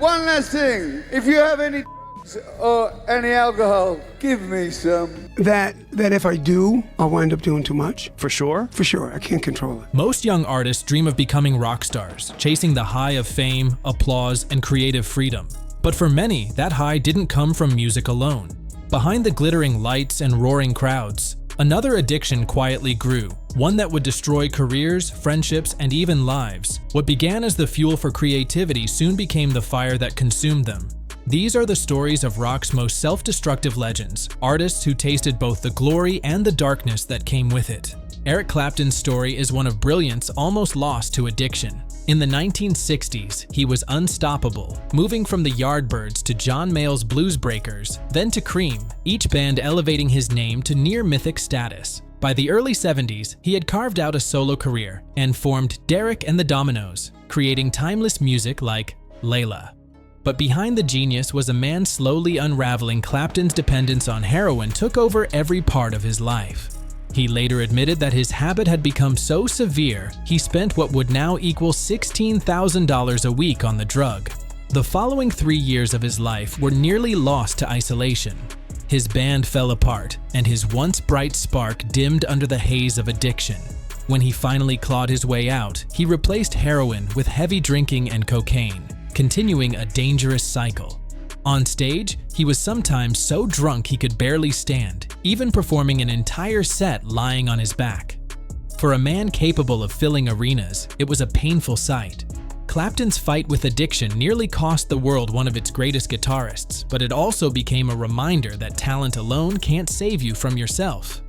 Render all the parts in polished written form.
One last thing. If you have any drugs or any alcohol, give me some. That if I do, I'll wind up doing too much. For sure? For sure, I can't control it. Most young artists dream of becoming rock stars, chasing the high of fame, applause, and creative freedom. But for many, that high didn't come from music alone. Behind the glittering lights and roaring crowds, another addiction quietly grew, one that would destroy careers, friendships, and even lives. What began as the fuel for creativity soon became the fire that consumed them. These are the stories of rock's most self-destructive legends, artists who tasted both the glory and the darkness that came with it. Eric Clapton's story is one of brilliance almost lost to addiction. In the 1960s, he was unstoppable, moving from the Yardbirds to John Mayall's Blues Breakers, then to Cream, each band elevating his name to near-mythic status. By the early 70s, he had carved out a solo career and formed Derek and the Dominos, creating timeless music like Layla. But behind the genius was a man slowly unraveling. Clapton's dependence on heroin took over every part of his life. He later admitted that his habit had become so severe, he spent what would now equal $16,000 a week on the drug. The following 3 years of his life were nearly lost to isolation. His band fell apart, and his once bright spark dimmed under the haze of addiction. When he finally clawed his way out, he replaced heroin with heavy drinking and cocaine, continuing a dangerous cycle. On stage, he was sometimes so drunk he could barely stand, even performing an entire set lying on his back. For a man capable of filling arenas, it was a painful sight. Clapton's fight with addiction nearly cost the world one of its greatest guitarists, but it also became a reminder that talent alone can't save you from yourself.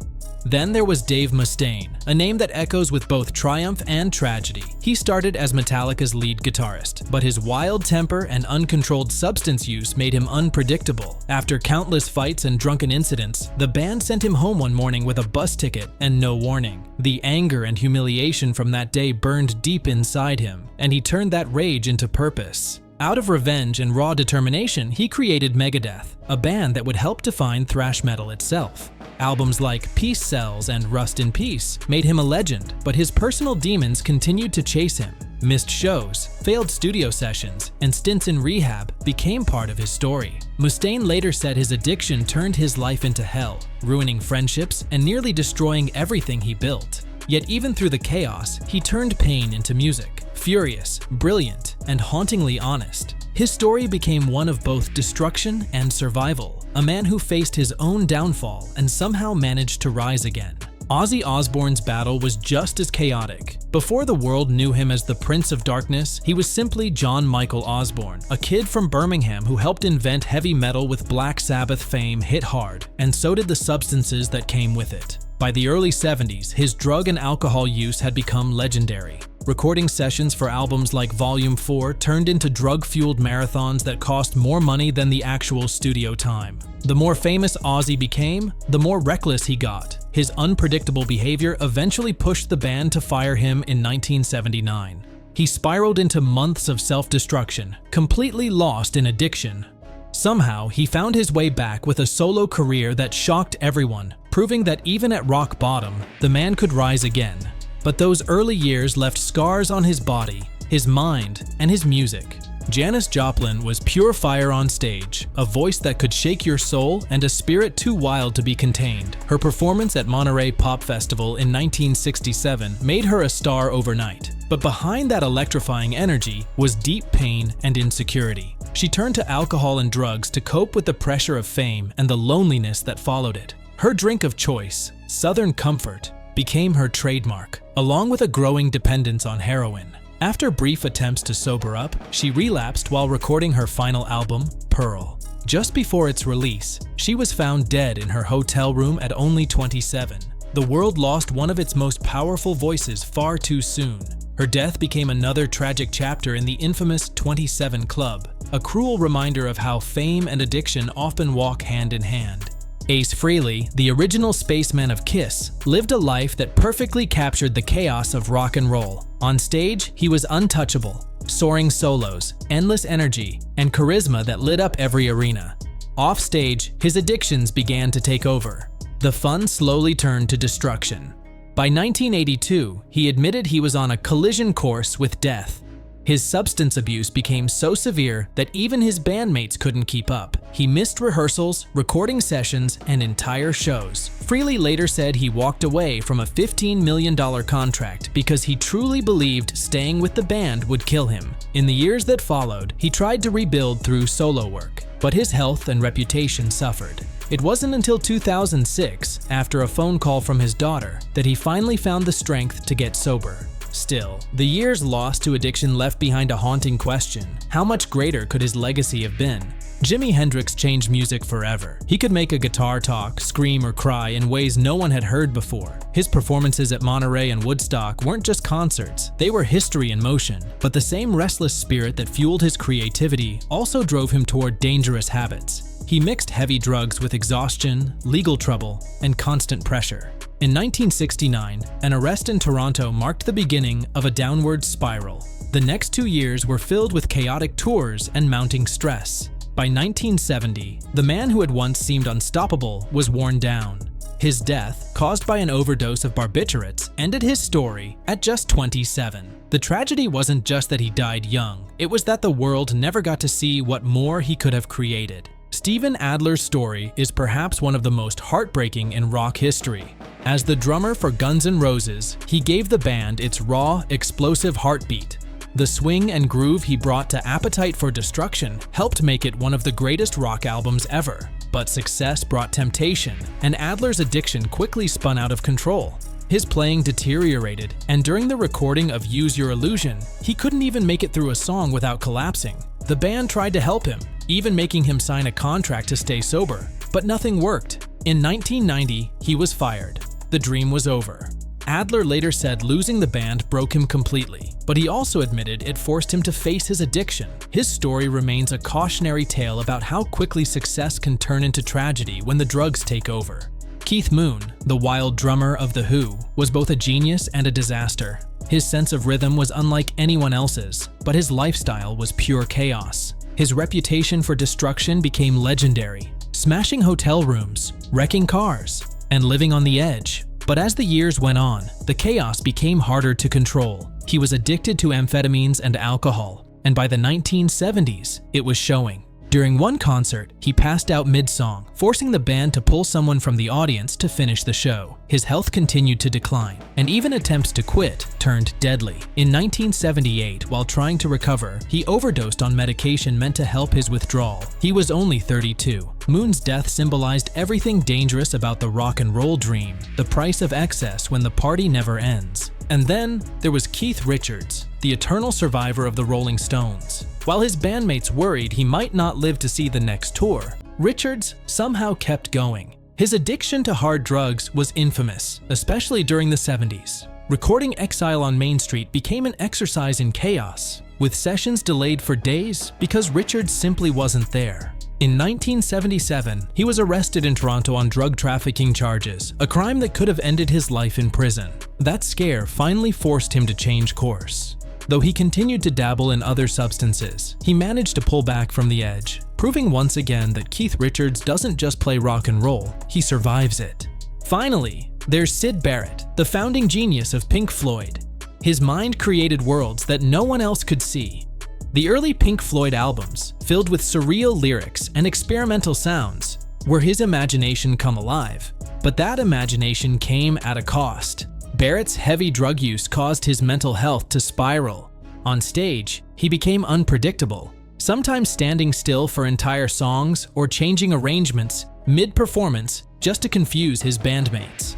Then there was Dave Mustaine, a name that echoes with both triumph and tragedy. He started as Metallica's lead guitarist, but his wild temper and uncontrolled substance use made him unpredictable. After countless fights and drunken incidents, the band sent him home one morning with a bus ticket and no warning. The anger and humiliation from that day burned deep inside him, and he turned that rage into purpose. Out of revenge and raw determination, he created Megadeth, a band that would help define thrash metal itself. Albums like Peace Sells and Rust in Peace made him a legend, but his personal demons continued to chase him. Missed shows, failed studio sessions, and stints in rehab became part of his story. Mustaine later said his addiction turned his life into hell, ruining friendships and nearly destroying everything he built. Yet even through the chaos, he turned pain into music. Furious, brilliant, and hauntingly honest. His story became one of both destruction and survival, a man who faced his own downfall and somehow managed to rise again. Ozzy Osbourne's battle was just as chaotic. Before the world knew him as the Prince of Darkness, he was simply John Michael Osbourne, a kid from Birmingham who helped invent heavy metal with Black Sabbath fame hit hard, and so did the substances that came with it. By the early 70s, his drug and alcohol use had become legendary. Recording sessions for albums like Volume 4 turned into drug-fueled marathons that cost more money than the actual studio time. The more famous Ozzy became, the more reckless he got. His unpredictable behavior eventually pushed the band to fire him in 1979. He spiraled into months of self-destruction, completely lost in addiction. Somehow, he found his way back with a solo career that shocked everyone, proving that even at rock bottom, the man could rise again. But those early years left scars on his body, his mind, and his music. Janis Joplin was pure fire on stage, a voice that could shake your soul and a spirit too wild to be contained. Her performance at Monterey Pop Festival in 1967 made her a star overnight. But behind that electrifying energy was deep pain and insecurity. She turned to alcohol and drugs to cope with the pressure of fame and the loneliness that followed it. Her drink of choice, Southern Comfort, became her trademark, along with a growing dependence on heroin. After brief attempts to sober up, she relapsed while recording her final album, Pearl. Just before its release, she was found dead in her hotel room at only 27. The world lost one of its most powerful voices far too soon. Her death became another tragic chapter in the infamous 27 Club, a cruel reminder of how fame and addiction often walk hand in hand. Ace Frehley, the original spaceman of Kiss, lived a life that perfectly captured the chaos of rock and roll. On stage, he was untouchable, soaring solos, endless energy, and charisma that lit up every arena. Off stage, his addictions began to take over. The fun slowly turned to destruction. By 1982, he admitted he was on a collision course with death. His substance abuse became so severe that even his bandmates couldn't keep up. He missed rehearsals, recording sessions, and entire shows. Freely later said he walked away from a $15 million contract because he truly believed staying with the band would kill him. In the years that followed, he tried to rebuild through solo work, but his health and reputation suffered. It wasn't until 2006, after a phone call from his daughter, that he finally found the strength to get sober. Still, the years lost to addiction left behind a haunting question: how much greater could his legacy have been? Jimi Hendrix changed music forever. He could make a guitar talk, scream, or cry in ways no one had heard before. His performances at Monterey and Woodstock weren't just concerts, they were history in motion. But the same restless spirit that fueled his creativity also drove him toward dangerous habits. He mixed heavy drugs with exhaustion, legal trouble, and constant pressure. In 1969, an arrest in Toronto marked the beginning of a downward spiral. The next 2 years were filled with chaotic tours and mounting stress. By 1970, the man who had once seemed unstoppable was worn down. His death, caused by an overdose of barbiturates, ended his story at just 27. The tragedy wasn't just that he died young, it was that the world never got to see what more he could have created. Steven Adler's story is perhaps one of the most heartbreaking in rock history. As the drummer for Guns N' Roses, he gave the band its raw, explosive heartbeat. The swing and groove he brought to Appetite for Destruction helped make it one of the greatest rock albums ever. But success brought temptation, and Adler's addiction quickly spun out of control. His playing deteriorated, and during the recording of Use Your Illusion, he couldn't even make it through a song without collapsing. The band tried to help him, even making him sign a contract to stay sober, but nothing worked. In 1990, he was fired. The dream was over. Adler later said losing the band broke him completely, but he also admitted it forced him to face his addiction. His story remains a cautionary tale about how quickly success can turn into tragedy when the drugs take over. Keith Moon, the wild drummer of The Who, was both a genius and a disaster. His sense of rhythm was unlike anyone else's, but his lifestyle was pure chaos. His reputation for destruction became legendary, smashing hotel rooms, wrecking cars, and living on the edge. But as the years went on, the chaos became harder to control. He was addicted to amphetamines and alcohol, and by the 1970s, it was showing. During one concert, he passed out mid-song, forcing the band to pull someone from the audience to finish the show. His health continued to decline, and even attempts to quit turned deadly. In 1978, while trying to recover, he overdosed on medication meant to help his withdrawal. He was only 32. Moon's death symbolized everything dangerous about the rock and roll dream, the price of excess when the party never ends. And then there was Keith Richards, the eternal survivor of the Rolling Stones. While his bandmates worried he might not live to see the next tour, Richards somehow kept going. His addiction to hard drugs was infamous, especially during the 70s. Recording Exile on Main Street became an exercise in chaos, with sessions delayed for days because Richards simply wasn't there. In 1977, he was arrested in Toronto on drug trafficking charges, a crime that could have ended his life in prison. That scare finally forced him to change course. Though he continued to dabble in other substances, he managed to pull back from the edge, proving once again that Keith Richards doesn't just play rock and roll, he survives it. Finally, there's Syd Barrett, the founding genius of Pink Floyd. His mind created worlds that no one else could see. The early Pink Floyd albums, filled with surreal lyrics and experimental sounds, were his imagination come alive. But that imagination came at a cost. Barrett's heavy drug use caused his mental health to spiral. On stage, he became unpredictable, sometimes standing still for entire songs or changing arrangements mid-performance just to confuse his bandmates.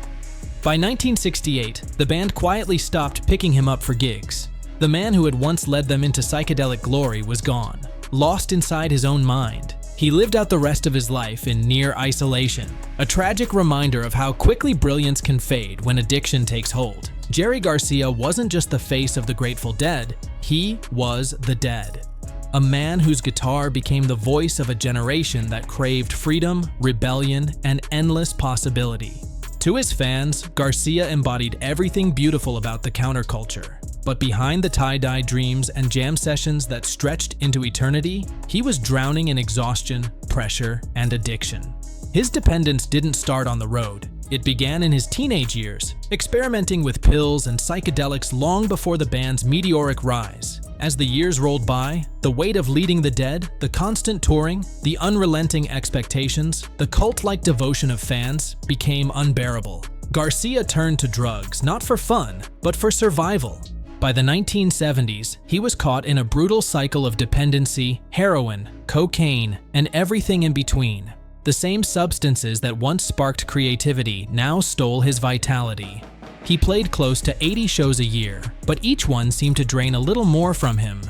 By 1968, the band quietly stopped picking him up for gigs. The man who had once led them into psychedelic glory was gone, lost inside his own mind. He lived out the rest of his life in near isolation, a tragic reminder of how quickly brilliance can fade when addiction takes hold. Jerry Garcia wasn't just the face of the Grateful Dead, he was the Dead. A man whose guitar became the voice of a generation that craved freedom, rebellion, and endless possibility. To his fans, Garcia embodied everything beautiful about the counterculture. But behind the tie-dye dreams and jam sessions that stretched into eternity, he was drowning in exhaustion, pressure, and addiction. His dependence didn't start on the road. It began in his teenage years, experimenting with pills and psychedelics long before the band's meteoric rise. As the years rolled by, the weight of leading the dead, the constant touring, the unrelenting expectations, the cult-like devotion of fans became unbearable. Garcia turned to drugs, not for fun, but for survival. By the 1970s, he was caught in a brutal cycle of dependency, heroin, cocaine, and everything in between. The same substances that once sparked creativity now stole his vitality. He played close to 80 shows a year, but each one seemed to drain a little more from him.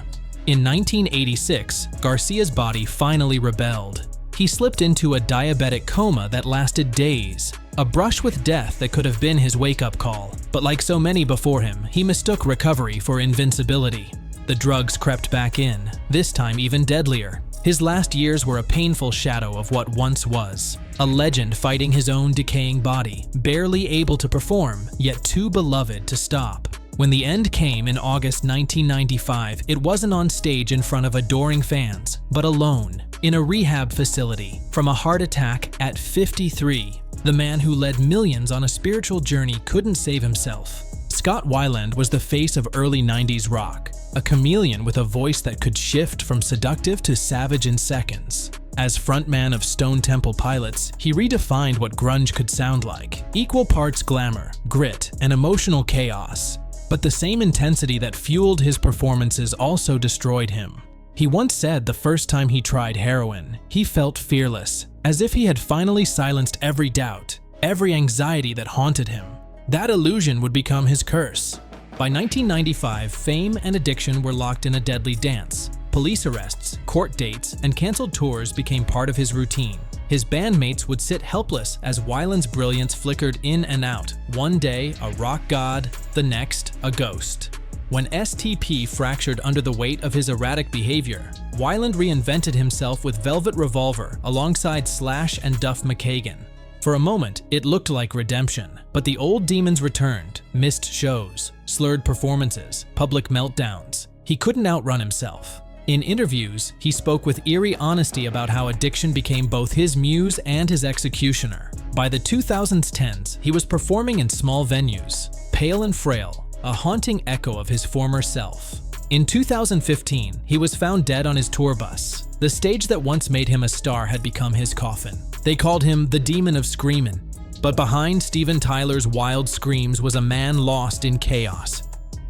In 1986, Garcia's body finally rebelled. He slipped into a diabetic coma that lasted days, a brush with death that could have been his wake-up call. But like so many before him, he mistook recovery for invincibility. The drugs crept back in, this time even deadlier. His last years were a painful shadow of what once was. A legend fighting his own decaying body, barely able to perform, yet too beloved to stop. When the end came in August 1995, it wasn't on stage in front of adoring fans, but alone, in a rehab facility, from a heart attack at 53. The man who led millions on a spiritual journey couldn't save himself. Scott Weiland was the face of early 90s rock, a chameleon with a voice that could shift from seductive to savage in seconds. As frontman of Stone Temple Pilots, he redefined what grunge could sound like. Equal parts glamour, grit, and emotional chaos. But the same intensity that fueled his performances also destroyed him. He once said the first time he tried heroin, he felt fearless, as if he had finally silenced every doubt, every anxiety that haunted him. That illusion would become his curse. By 1995, fame and addiction were locked in a deadly dance. Police arrests, court dates, and canceled tours became part of his routine. His bandmates would sit helpless as Weiland's brilliance flickered in and out. One day, a rock god, the next, a ghost. When STP fractured under the weight of his erratic behavior, Weiland reinvented himself with Velvet Revolver alongside Slash and Duff McKagan. For a moment, it looked like redemption, but the old demons returned, missed shows, slurred performances, public meltdowns. He couldn't outrun himself. In interviews, he spoke with eerie honesty about how addiction became both his muse and his executioner. By the 2010s, he was performing in small venues, pale and frail, a haunting echo of his former self. In 2015, he was found dead on his tour bus. The stage that once made him a star had become his coffin. They called him the Demon of Screamin'. But behind Steven Tyler's wild screams was a man lost in chaos.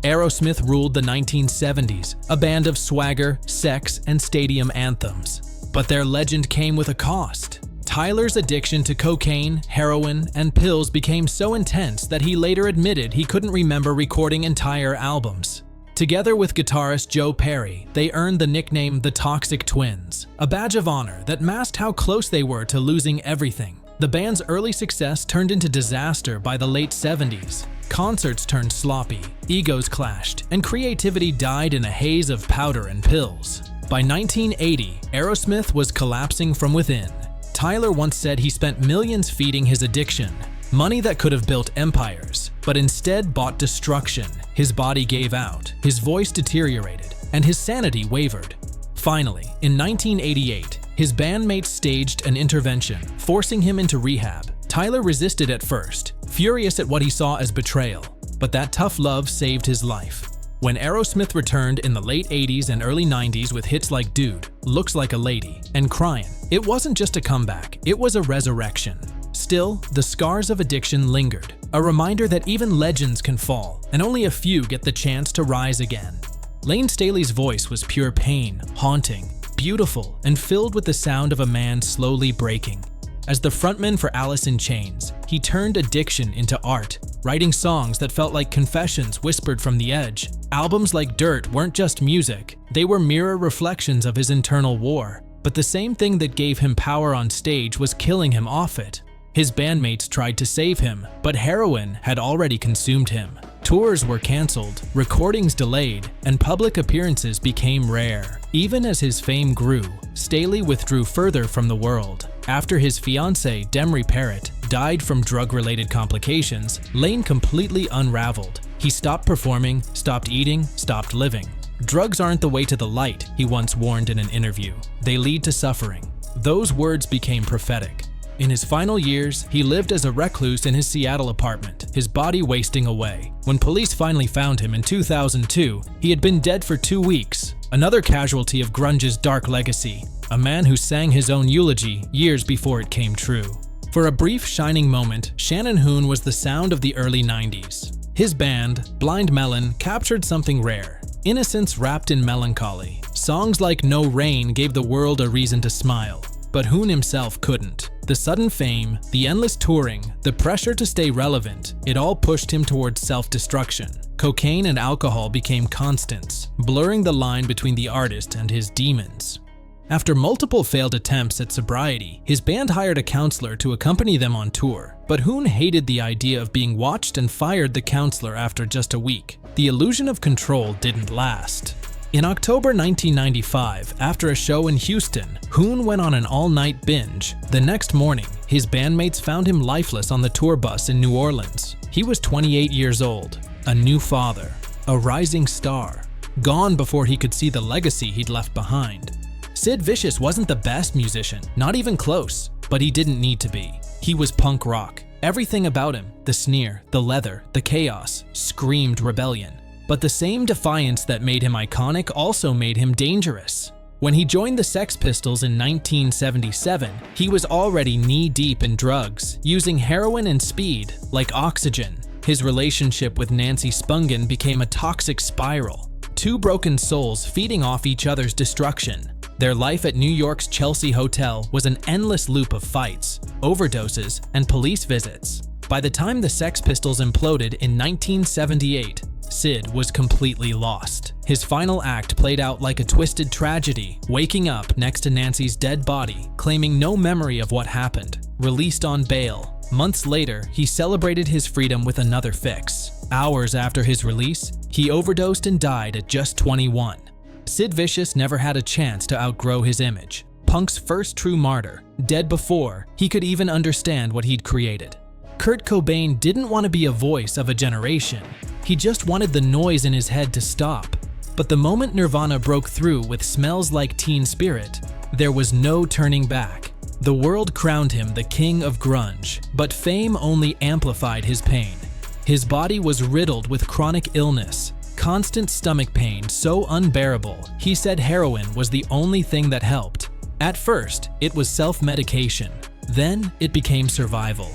Aerosmith ruled the 1970s, a band of swagger, sex, and stadium anthems. But their legend came with a cost. Tyler's addiction to cocaine, heroin, and pills became so intense that he later admitted he couldn't remember recording entire albums. Together with guitarist Joe Perry, they earned the nickname the Toxic Twins, a badge of honor that masked how close they were to losing everything. The band's early success turned into disaster by the late 70s. Concerts turned sloppy, egos clashed, and creativity died in a haze of powder and pills. By 1980, Aerosmith was collapsing from within. Tyler once said he spent millions feeding his addiction, money that could have built empires, but instead bought destruction. His body gave out, his voice deteriorated, and his sanity wavered. Finally, in 1988, his bandmates staged an intervention, forcing him into rehab. Tyler resisted at first, furious at what he saw as betrayal, but that tough love saved his life. When Aerosmith returned in the late 80s and early 90s with hits like Dude, Looks Like a Lady, and Cryin', it wasn't just a comeback, it was a resurrection. Still, the scars of addiction lingered, a reminder that even legends can fall, and only a few get the chance to rise again. Lane Staley's voice was pure pain, haunting, beautiful, and filled with the sound of a man slowly breaking. As the frontman for Alice in Chains, he turned addiction into art, writing songs that felt like confessions whispered from the edge. Albums like Dirt weren't just music, they were mirror reflections of his internal war. But the same thing that gave him power on stage was killing him off it. His bandmates tried to save him, but heroin had already consumed him. Tours were canceled, recordings delayed, and public appearances became rare. Even as his fame grew, Staley withdrew further from the world. After his fiancée, Demry Parrott, died from drug-related complications, Lane completely unraveled. He stopped performing, stopped eating, stopped living. Drugs aren't the way to the light, he once warned in an interview. They lead to suffering. Those words became prophetic. In his final years, he lived as a recluse in his Seattle apartment, his body wasting away. When police finally found him in 2002, he had been dead for 2 weeks, another casualty of grunge's dark legacy, a man who sang his own eulogy years before it came true. For a brief shining moment, Shannon Hoon was the sound of the early 90s. His band, Blind Melon, captured something rare: innocence wrapped in melancholy. Songs like No Rain gave the world a reason to smile, but Hoon himself couldn't. The sudden fame, the endless touring, the pressure to stay relevant, it all pushed him towards self-destruction. Cocaine and alcohol became constants, blurring the line between the artist and his demons. After multiple failed attempts at sobriety, his band hired a counselor to accompany them on tour, but Hoon hated the idea of being watched and fired the counselor after just a week. The illusion of control didn't last. In October 1995, after a show in Houston, Hoon went on an all-night binge. The next morning, his bandmates found him lifeless on the tour bus in New Orleans. He was 28 years old, a new father, a rising star, gone before he could see the legacy he'd left behind. Sid Vicious wasn't the best musician, not even close, but he didn't need to be. He was punk rock. Everything about him, the sneer, the leather, the chaos, screamed rebellion. But the same defiance that made him iconic also made him dangerous. When he joined the Sex Pistols in 1977, he was already knee-deep in drugs, using heroin and speed, like oxygen. His relationship with Nancy Spungen became a toxic spiral, two broken souls feeding off each other's destruction. Their life at New York's Chelsea Hotel was an endless loop of fights, overdoses, and police visits. By the time the Sex Pistols imploded in 1978, Sid was completely lost. His final act played out like a twisted tragedy, waking up next to Nancy's dead body, claiming no memory of what happened. Released on bail, months later, he celebrated his freedom with another fix. Hours after his release, he overdosed and died at just 21. Sid Vicious never had a chance to outgrow his image. Punk's first true martyr, dead before he could even understand what he'd created. Kurt Cobain didn't want to be a voice of a generation. He just wanted the noise in his head to stop. But the moment Nirvana broke through with Smells Like Teen Spirit, there was no turning back. The world crowned him the king of grunge, but fame only amplified his pain. His body was riddled with chronic illness, constant stomach pain so unbearable, he said heroin was the only thing that helped. At first, it was self-medication. Then, it became survival.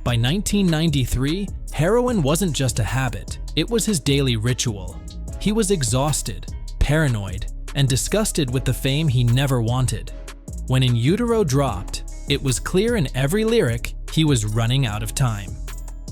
By 1993, heroin wasn't just a habit, it was his daily ritual. He was exhausted, paranoid, and disgusted with the fame he never wanted. When In Utero dropped, it was clear in every lyric he was running out of time.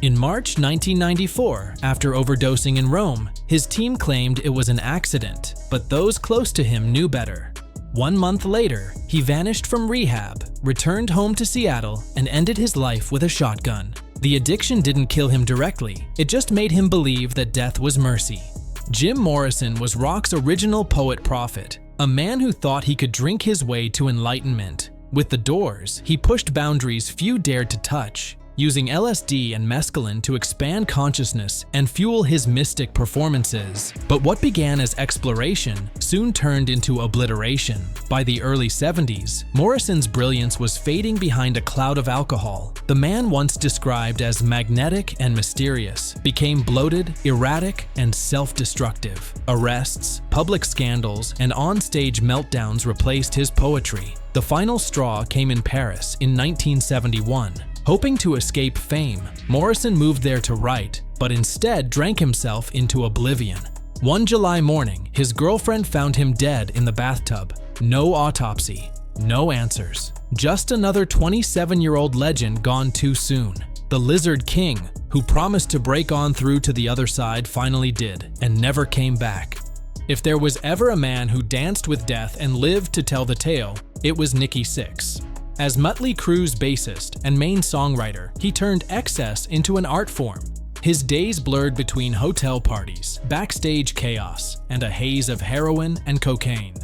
In March 1994, after overdosing in Rome, his team claimed it was an accident, but those close to him knew better. 1 month later, he vanished from rehab, returned home to Seattle, and ended his life with a shotgun. The addiction didn't kill him directly, it just made him believe that death was mercy. Jim Morrison was rock's original poet-prophet, a man who thought he could drink his way to enlightenment. With The Doors, he pushed boundaries few dared to touch, using LSD and mescaline to expand consciousness and fuel his mystic performances. But what began as exploration soon turned into obliteration. By the early 70s, Morrison's brilliance was fading behind a cloud of alcohol. The man once described as magnetic and mysterious became bloated, erratic, and self-destructive. Arrests, public scandals, and on-stage meltdowns replaced his poetry. The final straw came in Paris in 1971. Hoping to escape fame, Morrison moved there to write, but instead drank himself into oblivion. One July morning, his girlfriend found him dead in the bathtub. No autopsy, no answers. Just another 27-year-old legend gone too soon. The Lizard King, who promised to break on through to the other side, finally did, and never came back. If there was ever a man who danced with death and lived to tell the tale, it was Nikki Sixx. As Mötley Crüe's bassist and main songwriter, he turned excess into an art form. His days blurred between hotel parties, backstage chaos, and a haze of heroin and cocaine.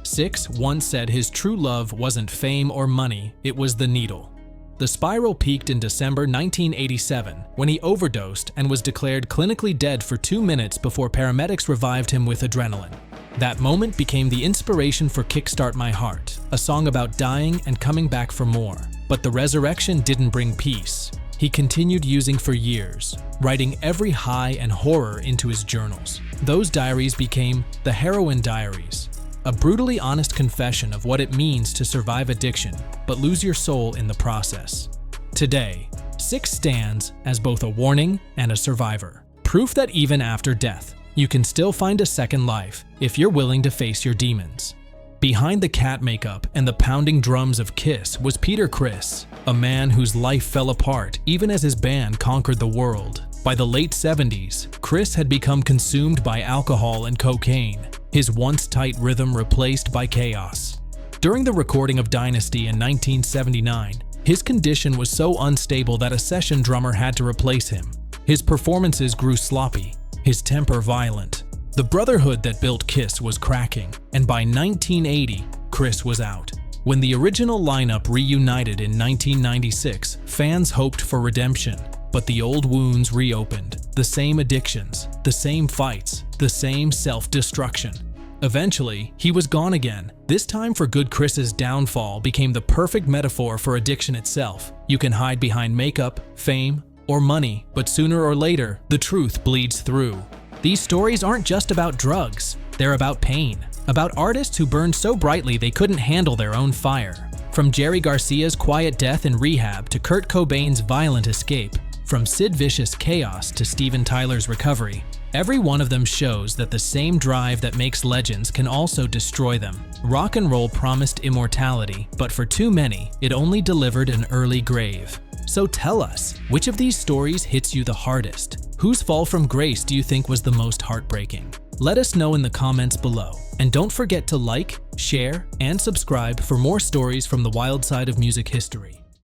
Sixx once said his true love wasn't fame or money, it was the needle. The spiral peaked in December 1987 when he overdosed and was declared clinically dead for 2 minutes before paramedics revived him with adrenaline. That moment became the inspiration for Kickstart My Heart, a song about dying and coming back for more. But the resurrection didn't bring peace. He continued using for years, writing every high and horror into his journals. Those diaries became the Heroin Diaries, a brutally honest confession of what it means to survive addiction, but lose your soul in the process. Today, Six stands as both a warning and a survivor. Proof that even after death, you can still find a second life if you're willing to face your demons. Behind the cat makeup and the pounding drums of Kiss was Peter Criss, a man whose life fell apart even as his band conquered the world. By the late 70s, Criss had become consumed by alcohol and cocaine, his once tight rhythm replaced by chaos. During the recording of Dynasty in 1979, his condition was so unstable that a session drummer had to replace him. His performances grew sloppy, his temper violent. The brotherhood that built Kiss was cracking, and by 1980, Criss was out. When the original lineup reunited in 1996, fans hoped for redemption, but the old wounds reopened. The same addictions, the same fights, the same self-destruction. Eventually, he was gone again. This time for good, Criss's downfall became the perfect metaphor for addiction itself. You can hide behind makeup, fame, or money, but sooner or later, the truth bleeds through. These stories aren't just about drugs, they're about pain, about artists who burned so brightly they couldn't handle their own fire. From Jerry Garcia's quiet death in rehab to Kurt Cobain's violent escape, from Sid Vicious' chaos to Steven Tyler's recovery, every one of them shows that the same drive that makes legends can also destroy them. Rock and roll promised immortality, but for too many, it only delivered an early grave. So tell us, which of these stories hits you the hardest? Whose fall from grace do you think was the most heartbreaking? Let us know in the comments below. And don't forget to like, share, and subscribe for more stories from the wild side of music history.